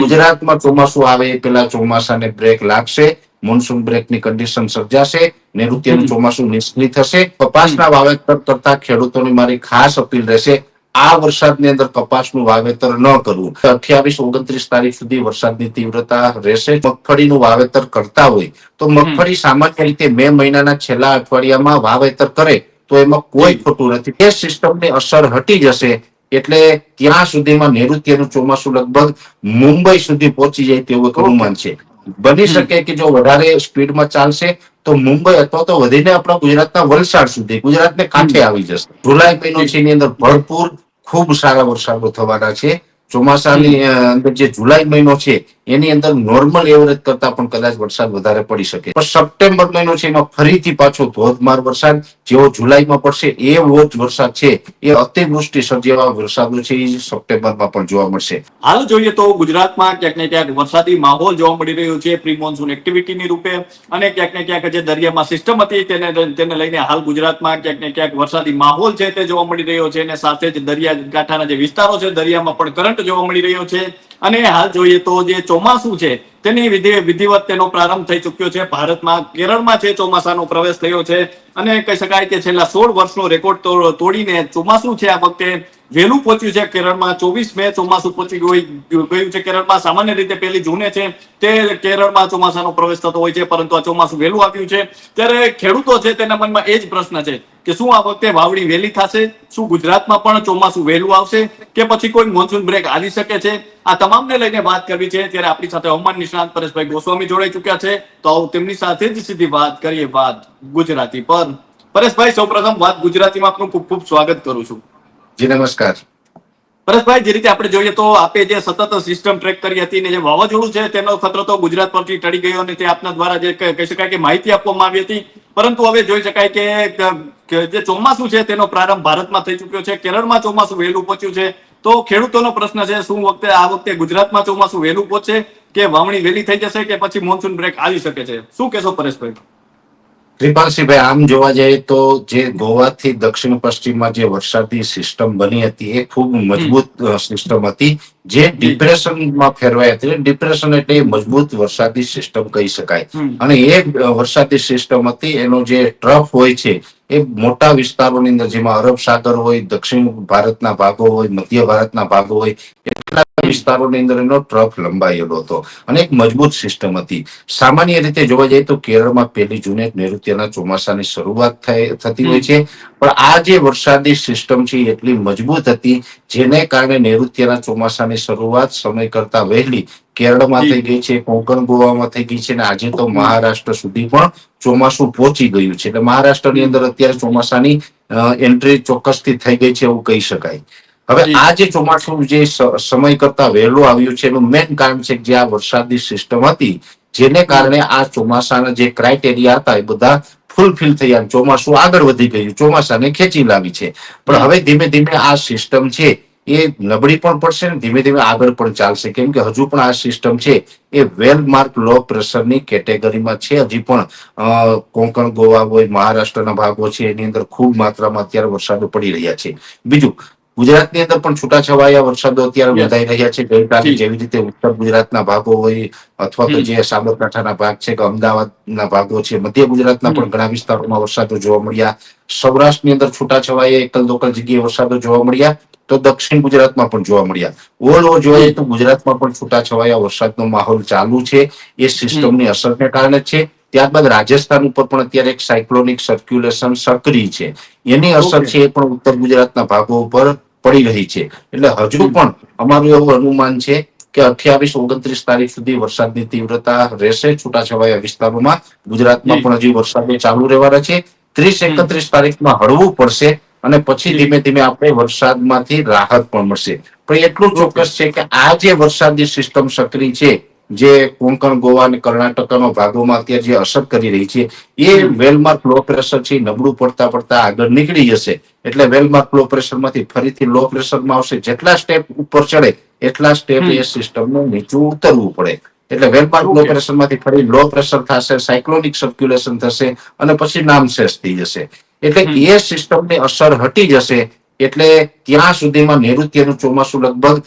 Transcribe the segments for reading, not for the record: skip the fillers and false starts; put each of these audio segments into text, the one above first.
ગુજરાતમાં ચોમાસું આવે એ પેલા ચોમાસાને બ્રેક લાગશે, મોન્સૂન બ્રેકની કન્ડિશન સર્જાશે, નૈઋત્યનું ચોમાસું નિષ્ક્રિય થશે. કપાસના વાવેતર કરતા ખેડૂતોની મારી ખાસ અપીલ રહેશે, આ વરસાદની અંદર કપાસનું વાવેતર ન કરવું. 28-29 તારીખ સુધી વરસાદની તીવ્રતા રહેશે. મગફળીનું વાવેતર કરતા હોય તો મગફળી સામાન્ય રીતે મે મહિનાના છેલ્લા અઠવાડિયામાં વાવેતર કરે તો એમાં કોઈ ખોટું નથી. એ સિસ્ટમની અસર હટી જશે એટલે ત્યાં સુધીમાં નૈઋત્યનું ચોમાસું લગભગ મુંબઈ સુધી પહોંચી જાય તેવું એક અનુમાન છે. બની શકે કે જો વધારે સ્પીડમાં ચાલશે તો મુંબઈ અથવા તો વધીને આપણા ગુજરાતના વલસાડ સુધી, ગુજરાતને કાંઠે આવી જશે. જુલાઈ મહિનો છે એની અંદર ભરપૂર ખૂબ સારા વરસાદો થવાના છે. ચોમાસાની અંદર જે જુલાઈ મહિનો છે એની અંદર નોર્મલ એવરેજ કરતા પણ કદાચ વરસાદ વધારે પડી શકે. પણ સપ્ટેમ્બર મહિનો છે એમાં ફરીથી પાછો ધોધમાર વરસાદ જેવો જુલાઈમાં પડશે એવો જ વરસાદ છે, એ અતિવૃષ્ટિ સર્જેવા વરસાદો છે એ સપ્ટેમ્બરમાં પણ જોવા મળશે. હાલ જોઈએ તો ગુજરાતમાં ક્યાંક ને ક્યાંક વરસાદી માહોલ જોવા મળી રહ્યો છે પ્રી મોન્સૂન એક્ટિવિટીની રૂપે, અને ક્યાંક ને ક્યાંક જે દરિયામાં સિસ્ટમ હતી તેને લઈને હાલ ગુજરાતમાં ક્યાંક ને ક્યાંક વરસાદી માહોલ છે તે જોવા મળી રહ્યો છે, અને સાથે જ દરિયાકાંઠાના જે વિસ્તારો છે દરિયામાં પણ કરંટ જોવા મળી રહ્યો છે. અને હાલ જોઈએ તો જે ચોમાસું છે તેની વિધિવત તેનો પ્રારંભ થઈ ચુક્યો છે. ભારતમાં કેરળમાં છે ચોમાસાનો પ્રવેશ થયો છે, અને કહી શકાય કે છેલ્લા 16 વર્ષનો રેકોર્ડ તોડીને ચોમાસું છે આ વખતે વહેલું પહોંચ્યું છે. કેરળમાં 24 મે ચોમાસું પહોંચી ગયું છે. કેરળમાં સામાન્ય રીતે 1 જૂને છે તે કેરળમાં ચોમાસાનો પ્રવેશ થતો હોય છે, પરંતુ આ ચોમાસું વહેલું આવ્યું છે. ત્યારે ખેડૂતો છે તેના મનમાં એ જ પ્રશ્ન છે કે શું આ વખતે વાવણી વહેલી થશે, શું ગુજરાતમાં પણ ચોમાસું વહેલું આવશે કે પછી કોઈ મોન્સૂન બ્રેક આવી શકે છે. આ તમામને લઈને વાત કરવી છે. ત્યારે આપણી સાથે હવામાન નિષ્ણાત પરેશભાઈ ગોસ્વામી જોડાઈ ચુક્યા છે, તો આવો તેમની સાથે જ સીધી વાત કરીએ વાત ગુજરાતી પર. પરેશભાઈ, સૌપ્રથમ વાત ગુજરાતીમાં આપનું ખૂબ ખૂબ સ્વાગત કરું છું. જી નમસ્કાર. પરેશભાઈ, જે રીતે આપણે જોઈએ તો આપે જે સતત સિસ્ટમ ટ્રેક કરી હતી ને જે વાવાઝોડું છે તેનો ખતરો તો ગુજરાત પરથી ટળી ગયો, અને તે આપના દ્વારા જે કહી શકાય કે માહિતી આપવામાં આવી હતી, પરંતુ હવે જોઈ શકાય કે જે ચોમાસું છે તેનો પ્રારંભ ભારતમાં થઈ ચુક્યો છે. કેરળમાં ચોમાસું વહેલું પહોંચ્યું છે, તો ખેડૂતોનો પ્રશ્ન છે શું આ વખતે ગુજરાતમાં ચોમાસું વહેલું પહોંચે કે વાવણી વહેલી થઈ જશે કે પછી મોન્સૂન બ્રેક આવી શકે છે, શું કહેશો પરેશભાઈ? કૃપાલસિંહભાઈ, આમ જોવા જઈએ તો જે ગોવાથી દક્ષિણ પશ્ચિમમાં જે વરસાદી સિસ્ટમ બની હતી એ ખૂબ મજબૂત સિસ્ટમ હતી, જે ડિપ્રેશનમાં ફેરવાઈ હતી. ડિપ્રેશન એટલે મજબૂત વરસાદી સિસ્ટમ કહી શકાય. અને એ વરસાદી સિસ્ટમ હતી, એનો જે ટ્રફ હોય છે એ મોટા વિસ્તારોની અંદર, જેમાં અરબ સાગર હોય, દક્ષિણ ભારતના ભાગો હોય, મધ્ય ભારતના ભાગો હોય, એટલા વિસ્તારોની અંદર એનો ટ્રફ લંબાયેલો હતો અને એક મજબૂત સિસ્ટમ હતી. સામાન્ય રીતે જોવા જઈએ તો કેરળમાં 1 જૂને નૈઋત્યના ચોમાસાની શરૂઆત થતી હોય છે, પણ આ જે વરસાદી સિસ્ટમ છે એટલી મજબૂત હતી જેને કારણે નૈઋત્યના ચોમાસાની શરૂઆત સમય કરતા વહેલી કેરળમાં થઈ ગઈ છે, કોંકણ ગોવામાં થઈ ગઈ છે, અને આજે તો મહારાષ્ટ્ર સુધી પણ ચોમાસું પહોંચી ગયું છે. એટલે મહારાષ્ટ્રની અંદર અત્યારે ચોમાસાની એન્ટ્રી ચોક્કસથી થઈ ગઈ છે એવું કહી શકાય. હવે આ જે ચોમાસું જે સમય કરતા વહેલું આવ્યું છે એનું મેઇન કારણ છે જે આ વરસાદી સિસ્ટમ હતી, જેને કારણે આ ચોમાસાના જે ક્રાઇટેરિયા હતા એ બધા ફૂલફિલ થયા, ચોમાસું આગળ વધી ગયું, ચોમાસાને ખેંચી લાવી છે. પણ હવે ધીમે ધીમે આ સિસ્ટમ છે એ નબળી પણ પડશે ને ધીમે ધીમે આગળ પણ ચાલશે, કેમ કે હજુ પણ આ સિસ્ટમ છે એ વેલ માર્ક લો પ્રેશરની કેટેગરીમાં છે. હજી પણ કોંકણ ગોવા હોય, મહારાષ્ટ્રના ભાગો છે એની અંદર ખૂબ માત્રામાં અત્યારે વરસાદો પડી રહ્યા છે. બીજું, ગુજરાતની અંદર પણ છૂટાછવાયા વરસાદો અત્યારે નોંધાઈ રહ્યા છે. ગઈકાલે જેવી રીતે ઉત્તર ગુજરાતના ભાગો હોય અથવા તો જે સાબરકાંઠાના ભાગ છે કે અમદાવાદના ભાગો છે, મધ્ય ગુજરાતના પણ ઘણા વિસ્તારોમાં વરસાદો જોવા મળ્યા. સૌરાષ્ટ્રની અંદર છૂટાછવાયા એકલ દોકલ જગ્યાએ વરસાદો જોવા મળ્યા, તો દક્ષિણ ગુજરાતમાં પણ જોવા મળ્યા. ઓલ ઓવર જોઈએ તો ગુજરાતમાં પણ છૂટાછવાયા વરસાદનો માહોલ ચાલુ છે, એ સિસ્ટમની અસરને કારણે છે. ત્યારબાદ રાજસ્થાન ઉપર પણ અત્યારે એક સાયક્લોનિક સર્ક્યુલેશન સક્રિય છે, એની અસર છે એ પણ ઉત્તર ગુજરાતના ભાગો ઉપર પડી રહી છે. એટલે હજુ પણ અમારું એવું અનુમાન છે કે 28-29 તારીખ સુધી વરસાદની તીવ્રતા રહેશે છૂટાછવાયા વિસ્તારોમાં. ગુજરાતમાં પણ હજી વરસાદો ચાલુ રહેવાના છે. 30-31 તારીખમાં હળવું પડશે અને પછી ધીમે ધીમે આપણે વરસાદમાંથી રાહત પણ મળશે. પણ એટલું ચોક્કસ છે કે આ જે વરસાદી સિસ્ટમ સક્રિય છે, જે કોંકણ ગોવા અને કર્ણાટકના ભાગોમાં અત્યારે જે અસર કરી રહી છે, એ વેલમાર્ક લો પ્રેશર છે નબળું પડતા પડતા આગળ નીકળી જશે. એટલે વેલમાર્ક લો પ્રેશરમાંથી ફરીથી લો પ્રેશરમાં આવશે. જેટલા સ્ટેપ ઉપર ચડે એટલા સ્ટેપ એ સિસ્ટમને નીચું ઉતરવું પડે. એટલે વેલમાર્ક લો પ્રેશરમાંથી ફરી લો પ્રેશર થશે, સાયક્લોનિક સર્ક્યુલેશન થશે અને પછી નામશેષ થઈ જશે. એટલે એ સિસ્ટમની અસર હટી જશે એટલે ત્યાં સુધીમાં નૈઋત્યનું ચોમાસું લગભગ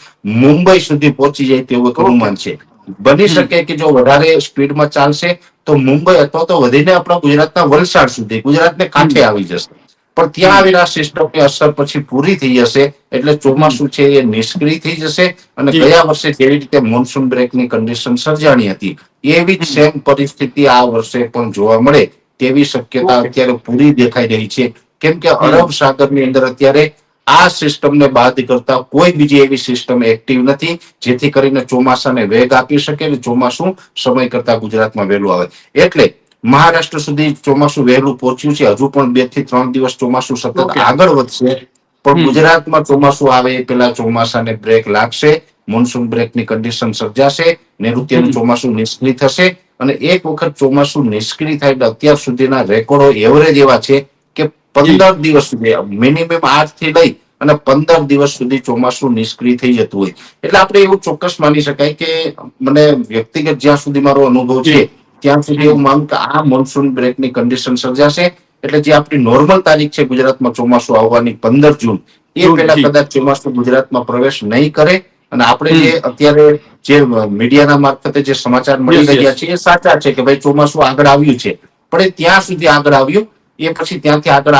મુંબઈ સુધી પહોંચી જાય તેવું એક અનુમાન છે. બની શકે કે જો વધારે સ્પીડમાં ચાલશે તો મુંબઈ અથવા તો વધીને આપણા ગુજરાતના વલસાડ સુધી, ગુજરાતને કાંઠે આવી જશે. પણ ત્યાં આવેલા સિસ્ટમની અસર પછી પૂરી થઈ જશે એટલે ચોમાસું છે એ નિષ્ક્રિય થઈ જશે અને ગયા વર્ષે જેવી રીતે મોન્સૂન બ્રેકની કન્ડિશન સર્જાણી હતી એવી જ સેમ પરિસ્થિતિ આ વર્ષે પણ જોવા મળે તેવી શક્યતા અત્યારે પૂરી દેખાઈ રહી છે. કેમ કે અરબ સાગરની અંદર અત્યારે આ સિસ્ટમને બાદ કરતા કોઈ બીજી એવી સિસ્ટમ એક્ટિવ નથી જેથી કરીને ચોમાસાને વેગ આપી શકે અને ચોમાસું સમય કરતા ગુજરાતમાં વહેલું આવે. એટલે મહારાષ્ટ્ર સુધી ચોમાસું વહેલું પહોંચ્યું છે. હજુ પણ 2 થી 3 દિવસ ચોમાસું સતત આગળ વધશે. પણ ગુજરાતમાં ચોમાસું આવે એ પેલા ચોમાસાને બ્રેક લાગશે, મોન્સૂન બ્રેકની કન્ડિશન સર્જાશે, નૈઋત્યનું ચોમાસું નિષ્ક્રિય થશે અને એક વખત ચોમાસું નિષ્ક્રિય થાય એટલે અત્યાર સુધીના રેકોર્ડો એવરેજ એવા છે કે 15 દિવસ સુધી, મિનિમમ 8 થી લઈ અને 15 દિવસ સુધી ચોમાસું નિષ્ક્રિય થઈ જતું હોય. એટલે આપણે એવું ચોક્કસ માની શકાય કે મને વ્યક્તિગત જ્યાં સુધી મારો અનુભવ છે ત્યાં સુધી એવું માનું કે આ મોન્સૂન બ્રેકની કન્ડિશન સર્જાશે એટલે જે આપણી નોર્મલ તારીખ છે ગુજરાતમાં ચોમાસું આવવાની 15 જૂન એ પહેલા કદાચ ચોમાસું ગુજરાતમાં પ્રવેશ નહીં કરે અને આપણે જે અત્યારે જે મીડિયાના મારફતે જે સમાચાર મળી રહ્યા છે એ સાચા છે કે ભાઈ ચોમાસું આગળ આવ્યું છે, પણ એ ત્યાં સુધી આગળ આવ્યું એ પછી ત્યાંથી આગળ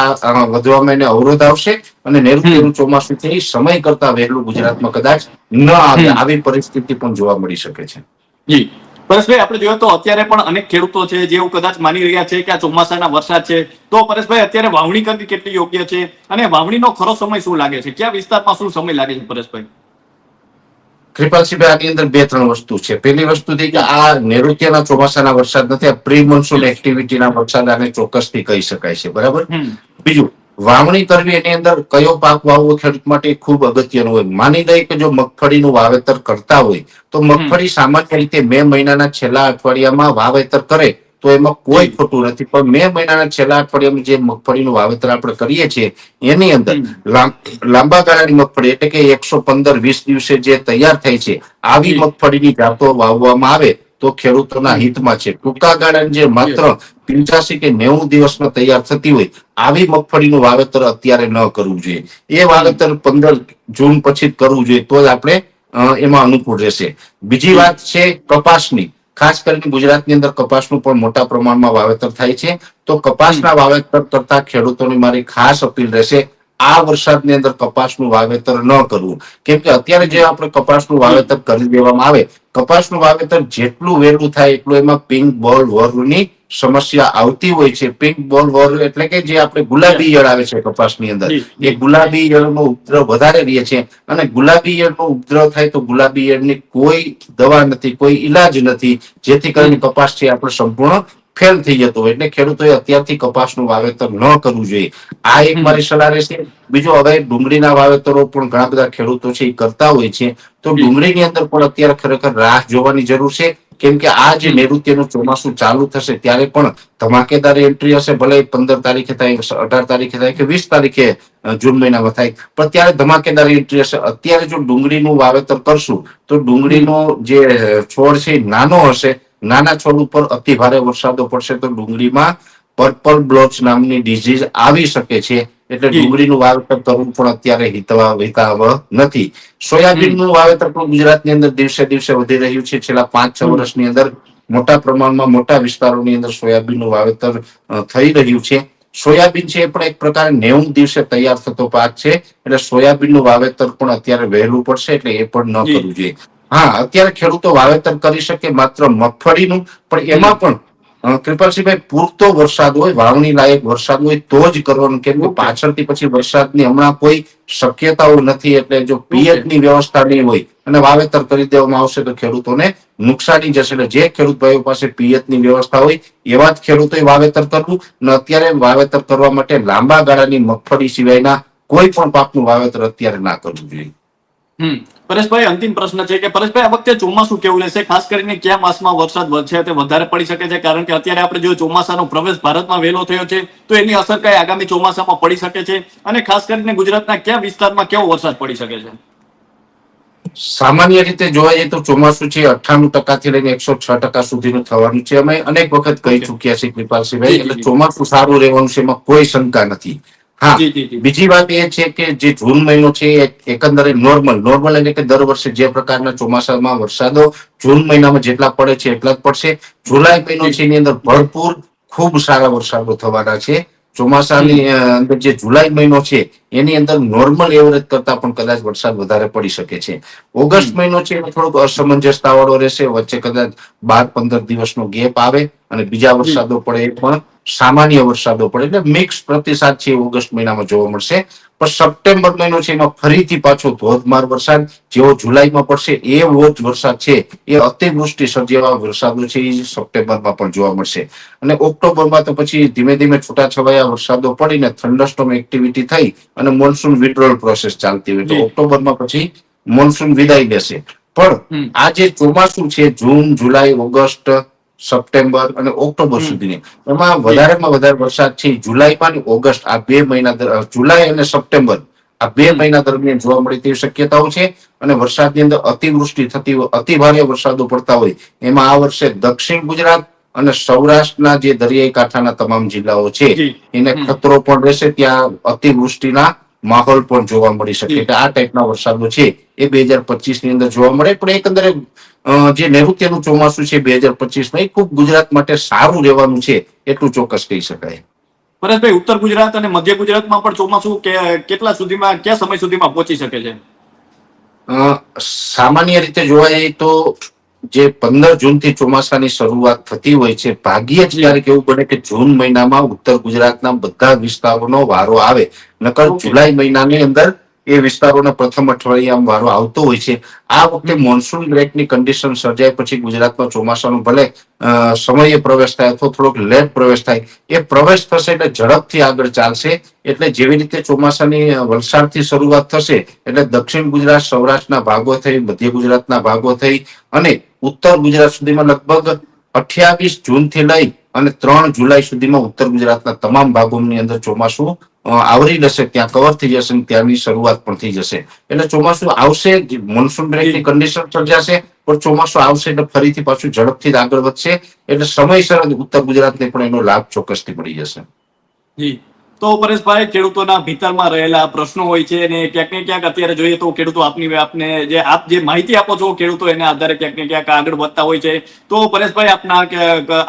વધવામાં એને અવરોધ આવશે અને નૈઋત્યનું ચોમાસું છે એ સમય કરતા વહેલું ગુજરાતમાં કદાચ ન આવે આવી પરિસ્થિતિ પણ જોવા મળી શકે છે. જી પરેશભાઈ, આપણે જોઈએ તો અત્યારે પણ અનેક ખેડૂતો છે જે એવું કદાચ માની રહ્યા છે કે આ ચોમાસાના વરસાદ છે, તો પરેશભાઈ અત્યારે વાવણી કરવી કેટલી યોગ્ય છે અને વાવણીનો ખરો સમય શું લાગે છે, કયા વિસ્તારમાં શું સમય લાગે છે પરેશભાઈ? કૃપાલસિંહભાઈ, આની અંદર 2-3 વસ્તુ છે. પહેલી વસ્તુ થઈ કે આ નૈઋત્યના ચોમાસાના વરસાદ નથી, આ પ્રી મોન્સૂન એક્ટિવિટીના વરસાદ આને ચોક્કસથી કહી શકાય છે. બરાબર. બીજું, વાવણી કરવી એની અંદર કયો પાક વાવવો ખેડૂત માટે ખૂબ અગત્યનું હોય. માની લઈએ કે જો મગફળીનું વાવેતર કરતા હોય તો મગફળી સામાન્ય રીતે મે મહિનાના છેલ્લા અઠવાડિયામાં વાવેતર કરે તો એમાં કોઈ ખોટું નથી. પણ મે મહિનાના છેલ્લા અઠવાડિયામાં જે મગફળીનું વાવેતર આપણે કરીએ છીએ એની અંદર લાંબા ગાળાની મગફળી એટલે કે 115-20 દિવસે જે તૈયાર થાય છે આવી મગફળીની જાતો વાવવામાં આવે તો ખેડૂતોના હિતમાં છે. ટૂંકા ગાળાની જે માત્ર 85 કે 90 દિવસમાં તૈયાર થતી હોય આવી મગફળીનું વાવેતર અત્યારે ન કરવું જોઈએ. એ વાવેતર 15 જૂન પછી જ કરવું જોઈએ તો જ આપણે એમાં અનુકૂળ રહેશે. બીજી વાત છે કપાસની. ખાસ કરીને ગુજરાતની અંદર કપાસનું પણ મોટા પ્રમાણમાં વાવેતર થાય છે. તો કપાસના વાવેતર કરતા ખેડૂતોની મારી ખાસ અપીલ રહેશે આ વરસાદની અંદર કપાસનું વાવેતર ન કરવું. કેમ કે અત્યારે જે આપણે કપાસનું વાવેતર કરી દેવામાં આવે, કપાસનું વાવેતર જેટલું વહેલું થાય એટલું એમાં પિંક બોલ વોર્મની સમસ્યા આવતી હોય છે. પિંક બોલ વોર્મ એટલે કે જે આપણે ગુલાબી ઈયળ આવે છે કપાસની અંદર, એ ગુલાબી ઈયળનો ઉપદ્રવ વધારે રહે છે અને ગુલાબી ઈયળનો ઉપદ્રવ થાય તો ગુલાબી ઈયળની કોઈ દવા નથી, કોઈ ઈલાજ નથી, જેથી કરીને કપાસ છે આપણે સંપૂર્ણ ફેલ થઈ જતો હોય. એટલે ખેડૂતોએ અત્યારથી કપાસનું વાવેતર ન કરવું જોઈએ. આ એક મારી સલાહ રહેશે. બીજો, હવે ડુંગળીના વાવેતરો પણ ઘણા બધા ખેડૂતો છે એ કરતા હોય છે તો ડુંગળીની અંદર પણ અત્યારે ખરેખર રાહ જોવાની જરૂર છે. કેમ કે આ જે નૈઋત્યનું ચોમાસું ચાલુ થશે ત્યારે પણ ધમાકેદાર એન્ટ્રી હશે. ભલે 15 તારીખે થાય, 18 તારીખે થાય કે 20 તારીખે જૂન મહિનામાં થાય, પણ ત્યારે ધમાકેદાર એન્ટ્રી હશે. અત્યારે જો ડુંગળીનું વાવેતર કરશું તો ડુંગળીનો જે છોડ છે નાનો હશે, નાના છોડ ઉપર અતિ ભારે વરસાદો પડશે તો ડુંગળીમાં પર્પલ બ્લોચ નામની ડિઝીઝ આવી શકે છે. એટલે ડુંગળીનું વાવેતર કરવું પણ અત્યારે હિતાવહ નથી. સોયાબીનનું વાવેતર પણ ગુજરાતની અંદર દિવસે દિવસે વધી રહ્યું છે. છેલ્લા 5-6 વર્ષની અંદર મોટા પ્રમાણમાં મોટા વિસ્તારોની અંદર સોયાબીનનું વાવેતર થઈ રહ્યું છે. સોયાબીન છે એ પણ એક પ્રકારે 90 દિવસે તૈયાર થતો પાક છે. એટલે સોયાબીનનું વાવેતર પણ અત્યારે વહેલું પડશે એટલે એ પણ ન કરવું જોઈએ. હા, અત્યારે ખેડૂતો વાવેતર કરી શકે માત્ર મગફળીનું, પણ એમાં પણ કૃપાલસિંહભાઈ પૂરતો વરસાદ હોય, વાવણી લાયક વરસાદ હોય તો જ કરવાનું. કેમ કે પાછળથી પછી વરસાદની હમણાં કોઈ શક્યતાઓ નથી. એટલે જો પિયતની વ્યવસ્થા નહીં હોય અને વાવેતર કરી દેવામાં આવશે તો ખેડૂતોને નુકસાની જશે. એટલે જે ખેડૂત ભાઈઓ પાસે પિયતની વ્યવસ્થા હોય એવા જ ખેડૂતોએ વાવેતર કરવું અને અત્યારે વાવેતર કરવા માટે લાંબા ગાળાની મગફળી સિવાયના કોઈ પણ પાકનું વાવેતર અત્યારે ના કરવું જોઈએ. પરેશભાઈ, અંતિમ પ્રશ્ન છે કે પરેશભાઈ આ વખતે ચોમાસું કેવું રહેશે? ખાસ કરીને કયા માસમાં વરસાદ છે તે વધારે પડી શકે છે? કારણ કે અત્યારે આપણે જો ચોમાસાનો પ્રવેશ ભારતમાં વહેલો થયો છે તો એની અસર કઈ આગામી ચોમાસામાં પડી શકે છે અને ખાસ કરીને ગુજરાતના કયા વિસ્તારમાં કેવો વરસાદ પડી શકે છે? સામાન્ય રીતે જોવા જઈએ તો ચોમાસું છે 98% થી લઈને 106% સુધીનું થવાનું છે. અમે અનેક વખત કહી ચુક્યા છીએ કૃપાલસિંહભાઈ. એટલે ચોમાસું સારું રહેવાનું છે, એમાં કોઈ શંકા નથી. હા, જી જી જી બીજી વાત એ છે કે જે જૂન મહિનો છે એ એકંદરે નોર્મલ એટલે કે દર વર્ષે જે પ્રકારના ચોમાસામાં વરસાદો જૂન મહિનામાં જેટલા પડે છે એટલા જ પડશે. જુલાઈ મહિનો જી છે એની અંદર ભરપૂર ખૂબ સારા વરસાદો થવાના છે. ચોમાસાની હમ અંદર જે જુલાઈ મહિનો છે એની અંદર નોર્મલ એવરેજ કરતા પણ કદાચ વરસાદ વધારે પડી શકે છે. ઓગસ્ટ હમ મહિનો છે એ થોડોક અસમંજસતા વાળો રહેશે. વચ્ચે કદાચ 12-15 દિવસનો ગેપ આવે અને બીજા જી વરસાદો પડે એ પણ સામાન્ય વરસાદો પડે એટલે મિક્સ પ્રતિસાદ છે એ ઓગસ્ટ મહિનામાં જોવા મળશે. પણ સપ્ટેમ્બર મહિનો છે એમાં ફરીથી પાછો ધોધમાર વરસાદ જેવો જુલાઈમાં પડશે એવો જ વરસાદ છે એ અતિવૃષ્ટિ સર્જેવા વરસાદો છે એ સપ્ટેમ્બરમાં પણ જોવા મળશે. અને ઓક્ટોબરમાં તો પછી ધીમે ધીમે છૂટાછવાયા વરસાદો પડીને થંડરસ્ટોર્મ એક્ટિવિટી થઈ અને મોન્સૂન વિડ્રોલ પ્રોસેસ ચાલતી હોય તો જી ઓક્ટોબરમાં પછી મોન્સૂન વિદાય લેશે. પણ હમ આ જે ચોમાસું છે જૂન, જુલાઈ, ઓગસ્ટ, સપ્ટેમ્બર અને ઓક્ટોબર હમ સુધીની એમાં જી વધારેમાં વધારે વરસાદ છે જુલાઈમાં અને ઓગસ્ટ આ 2 મહિના જુલાઈ અને સપ્ટેમ્બર આ 2 હમ મહિના દરમિયાન જોવા મળે તેવી શક્યતાઓ છે. અને વરસાદની અંદર અતિવૃષ્ટિ થતી હોય અતિ ભારે વરસાદો પડતા હોય એમાં આ વર્ષે દક્ષિણ ગુજરાત અને સૌરાષ્ટ્રના જે દરિયાઈ કાંઠાના તમામ જિલ્લાઓ છે જી એને હમ ખતરો પણ રહેશે. ત્યાં અતિવૃષ્ટિના માહોલ પણ જોવા મળી શકે. જી એટલે આ ટાઈપના વરસાદો છે એ 2025 ની અંદર જોવા મળે. પણ એકંદરે જે નૈઋત્યનું ચોમાસું છે 2025 માં એ ખૂબ ગુજરાત માટે સારું રહેવાનું છે એટલું ચોક્કસ કહી શકાય. પરેશભાઈ, ઉત્તર ગુજરાત અને મધ્ય ગુજરાતમાં પણ ચોમાસું કેટલા સુધીમાં કયા સમય સુધીમાં પહોંચી શકે છે? સામાન્ય રીતે જોવા જઈએ તો જે 15 જૂનથી ચોમાસાની શરૂઆત થતી હોય છે ભાગ્યે જ જી ક્યારેક એવું બને કે જૂન મહિનામાં ઉત્તર ગુજરાતના બધા વિસ્તારોનો વારો આવે. નકર ઓકે જુલાઈ મહિનાની અંદર એ વિસ્તારોના પ્રથમ અઠવાડિયામાં વારો આવતો હોય છે. આ વખતે હમ મોન્સૂન બ્રેકની કન્ડિશન સર્જાય પછી ગુજરાતમાં ચોમાસાનું ભલે સમયે પ્રવેશ થાય અથવા થોડોક લેટ પ્રવેશ થાય એ પ્રવેશ થશે એટલે ઝડપથી આગળ ચાલશે. એટલે જેવી રીતે ચોમાસાની વલસાડથી શરૂઆત થશે એટલે દક્ષિણ ગુજરાત, સૌરાષ્ટ્રના ભાગો થઈ, મધ્ય ગુજરાતના ભાગો થઈ અને ઉત્તર ગુજરાત સુધીમાં લગભગ 28 જૂનથી લઈ અને 3 જુલાઈ સુધીમાં ઉત્તર ગુજરાતના તમામ ભાગોની અંદર ચોમાસું આવરી લેશે. ત્યાં કવર થઈ જશે અને ત્યાંની શરૂઆત પણ થઈ જશે. એટલે ચોમાસું આવશે, મોન્સૂન બ્રેકની જી કન્ડિશન સર્જાશે પણ ચોમાસું આવશે એટલે ફરીથી પાછું ઝડપથી આગળ વધશે. એટલે સમયસર ઉત્તર ગુજરાતને પણ એનો લાભ ચોક્કસથી મળી જશે. જી. તો પરેશભાઈ, ખેડૂતોના ભીતરમાં રહેલા પ્રશ્નો હોય છે અને ક્યાંક ને ક્યાંક અત્યારે જોઈએ તો ખેડૂતો આપને જે માહિતી આપો છો ખેડૂતો એના આધારે ક્યાંક ને ક્યાંક આગળ વધતા હોય છે. તો પરેશભાઈ,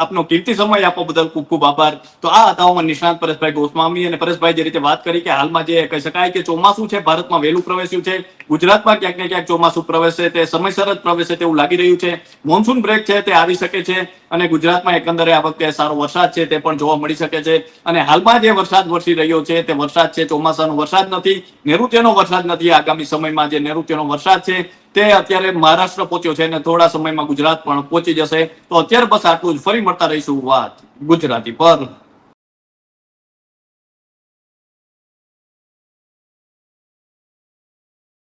આપનો કિંમતી સમય આપવા બદલ ખૂબ ખૂબ આભાર. તો આ હતા હવામાન નિષ્ણાત પરેશભાઈ ગોસ્વામી. અને પરેશભાઈ જે રીતે વાત કરી કે હાલમાં જે કહી શકાય કે ચોમાસું છે ભારતમાં વહેલું પ્રવેશ્યું છે. ગુજરાતમાં ક્યાંક ને ક્યાંક ચોમાસું પ્રવેશે તે સમયસર જ પ્રવેશે તેવું લાગી રહ્યું છે. મોન્સૂન બ્રેક છે તે આવી શકે છે અને ગુજરાતમાં એકંદરે આ વખતે સારો વરસાદ છે તે પણ જોવા મળી શકે છે. અને હાલમાં જે વરસાદ વરસી રહ્યો છે તે વરસાદ છે ચોમાસાનો વરસાદ નથી, નૈઋત્યનો વરસાદ નથી. આગામી સમયમાં જે નૈઋત્યનો વરસાદ છે તે અત્યારે મહારાષ્ટ્ર પહોંચ્યો છે અને થોડા સમયમાં ગુજરાત પણ પહોંચી જશે. તો અત્યારે બસ આટલું જ. ફરી મળતા રહીશું વાત ગુજરાતી પર.